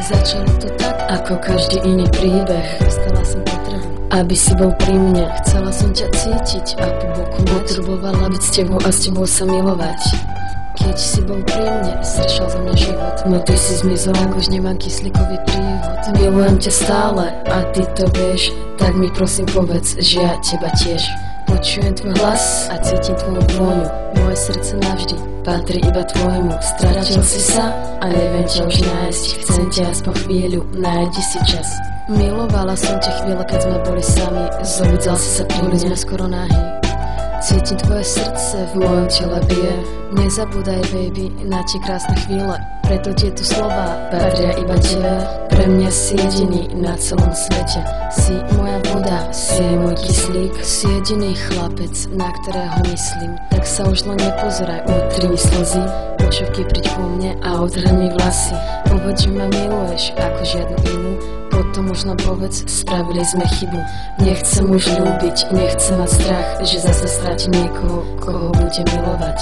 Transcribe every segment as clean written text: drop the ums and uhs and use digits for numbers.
Začalo to tak, ako každý iný príbeh. Dostala som potrebu, aby si bol pri mne. Chcela som ťa cítiť a po boku potrebovala byť s tebou a s tebou sa milovať. Keď si bol pri mne, sršal za mňa život. No ty si zmizol, ak už nemám kyslíkový prívod. Milujem ťa stále a ty to vieš. Tak mi prosím povedz, že ja teba tiež. Počujem tvoj hlas a cítim tvoju vôňu. Moje srdce navždy patrí iba tvojmu. Stratil si sa a neviem ťa už nájsť. Chcem ťa aspoň chvíľu, nájdi si čas. Milovala som ťa chvíľa, keď sme boli sami. Zobudzal si sa pri mne skoro nahý. Cítim tvoje srdce v mojom tele bije. Nezabúdaj, baby, na tie krásne chvíle. Preto tieto slová patria iba tebe. Pre mňa si jediný na celom svete. Si moja voda, si môj kyslík. Si jediný chlapec, na ktorého myslím. Tak sa už len nepozeraj, utri mi slzy. Počovky príď ku mne a odhrň mi vlasy. Povedz, že ma miluješ ako žiadnu inú. Potom možno povedz, spravili sme chybu. Nechcem už ľúbiť, nechcem mať strach, že zase strátim niekoho, koho budem milovať.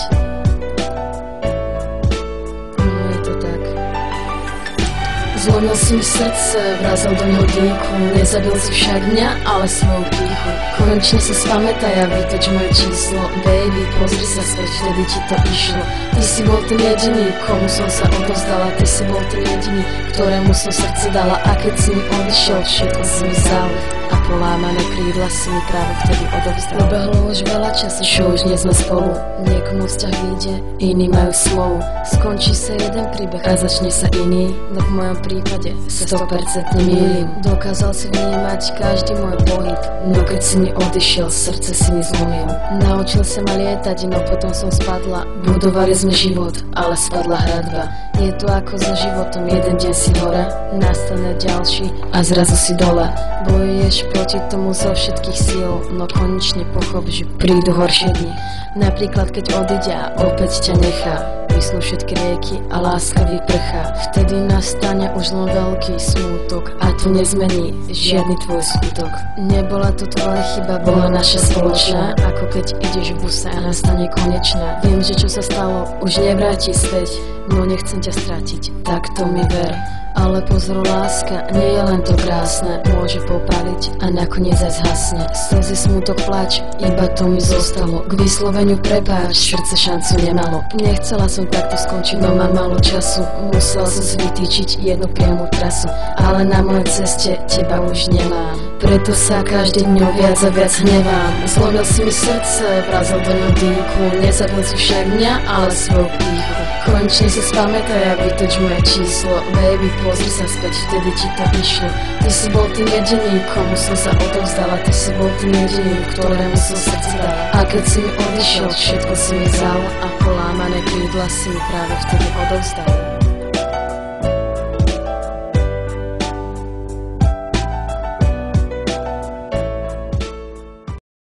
Zlomil si mi srdce, vrazil do neho dýchu. Nezabil si však mňa, ale svoju pýchu. Konečne sa spamätaj a vytoč moje číslo. Baby, pozri sa späť, vtedy ti to išlo. Ty si bol ten jediný, komu som sa odovzdala. Ty si bol ten jediný, ktorému som srdce dala. A keď si mi odišiel, všetko si mi vzal. A polámané krídla si mi práve vtedy odovzdal. Ubehlo už veľa času, čo už nie sme spolu. Niekomu vzťah vyjde, iní majú smolu. Skončí sa jeden príbeh a začne sa iný. No v mojom prípade sa 100% mýlim. Dokázal si vnímať každý môj pohyb. No keď si mi odišiel, srdce si mi zlomil. Naučil sa ma lietať, no potom som spadla. Budovali sme život, ale spadla hradba. Je to ako so životom, jeden deň si hore, nastane ďalší a zrazu si dole. Bojuješ proti tomu zo všetkých síl, no konečne pochop, že prídu horšie dni. Napríklad keď odíde a opäť ťa nechá. Vyslú všetky rieky a láska vyprchá. Vtedy nastane už len veľký smútok a to nezmení žiadny tvoj skutok. Nebola to tvoja chyba, bola naša spoločná. Ako keď ideš v buse a nastane konečná. Viem, že čo sa stalo už nevráti späť, no nechcem ťa stratiť, tak to mi ver. Ale pozor, láska, nie je len to krásne. Môže popáliť a nakoniec aj zhasne. Slzy, smutok, plač, iba to mi zostalo. K vysloveniu prepáč, srdce šancu nemalo. Nechcela som takto skončiť, no mám málo času. Musela som si vytýčiť jednu priamu trasu. Ale na mojej ceste teba už nemám. Preto sa každý dňou viac a viac hnevám. Zlomil si mi srdce, vrazil do ňu dýchu. Nezabil si však mňa, ale svoju pýchu. Konečne si spamätaj a vytoč moje číslo. Baby, pozri sa späť, vtedy ti to išlo. Ty si bol tým jediný, komu som sa odovzdala. Ty si bol tým jediný, ktorému som srdce dala. A keď si mi odišiel, všetko si mi vzal a polámané krídla si mi práve vtedy odovzdal.